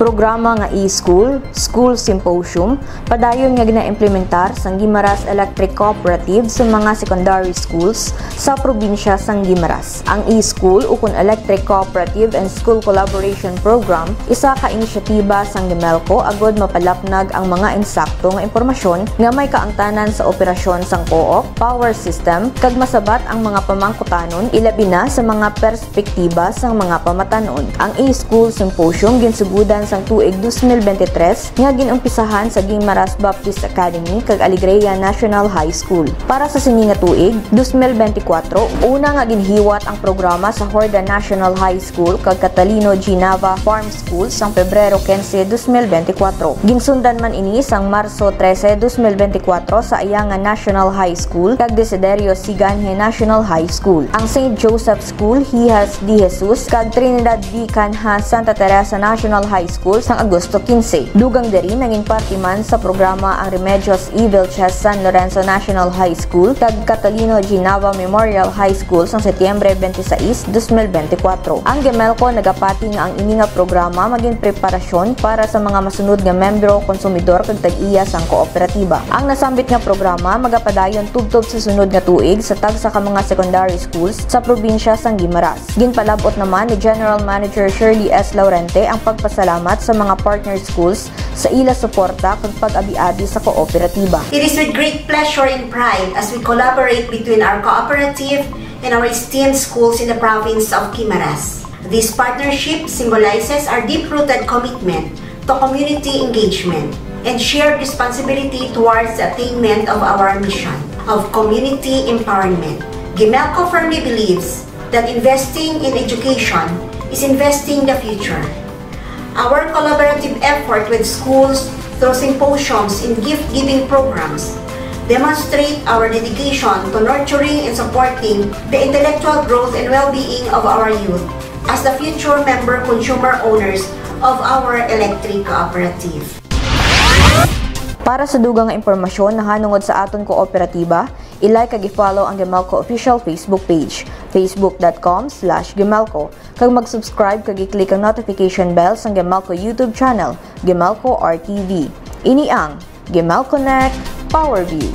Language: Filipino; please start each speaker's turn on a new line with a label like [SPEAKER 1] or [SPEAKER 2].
[SPEAKER 1] programa nga e-school, school symposium, padayon nga gina-implementar sang Guimaras Electric Cooperative sa mga secondary schools sa probinsya sang Guimaras. Ang e-school ukon Electric Cooperative and School Collaboration Program isa ka inisyatiba sang GIMELCO agod mapalapnag ang mga insakto nga impormasyon nga may kaangtanan sa operasyon sang co-op, power system, kag masabat ang mga pamangkutanon ilabi na sa mga perspektiba sang mga pamatanon. Ang e-school symposium ginsugudan sang tuig 2023 nga ginumpisahan sa Guimaras Baptist Academy kag Alegria National High School. Para sa sini nga tuig 2024, una nga ginhiwat ang programa sa Horda National High School kag Catalino G. Nava Farm School sang Pebrero 15, 2024. Ginsundan man ini sang Marso 13, 2024 sa Ayanga National High School kag Desiderio Siganhe National High School. Ang St. Joseph School Hijas de Jesus kag Trinidad V. Canha Santa Teresa National High School sang Agosto 15. Dugang diri naging parte man sa programa ang Remedios E. Vilches San Lorenzo National High School kag Catalino G. Nava Memorial High School sang Setyembre 26, 2024. Ang GIMELCO nagapati nga ang ini nga programa maging preparasyon para sa mga masunod nga membro, konsumidor kag tag-iya sang kooperatiba. Ang nasambit nga programa magapadayon tubtob sa sunod nga tuig sa tagsa ka mga secondary schools sa probinsya sang Guimaras. Ginpalabot naman ni General Manager Shirley S. Laurente ang pagpasalamat sa mga partner schools sa ila suporta kag pag-abi-abi sa kooperatiba.
[SPEAKER 2] It is with great pleasure and pride as we collaborate between our cooperative and our esteemed schools in the province of Guimaras. This partnership symbolizes our deep-rooted commitment to community engagement and shared responsibility towards the attainment of our mission of community empowerment. GIMELCO firmly believes that investing in education is investing the future. Our collaborative effort with schools through symposiums and gift-giving programs demonstrate our dedication to nurturing and supporting the intellectual growth and well-being of our youth as the future member consumer owners of our electric cooperative.
[SPEAKER 1] Para sa dugang nga impormasyon na hanungod sa aton kooperatiba, i-like kag i-follow ang GIMELCO official Facebook page, facebook.com/GIMELCO, kag mag-subscribe kag i-click ang notification bell sa GIMELCO YouTube channel, GIMELCO RTV. Ini ang GIMELCO Connect Power View.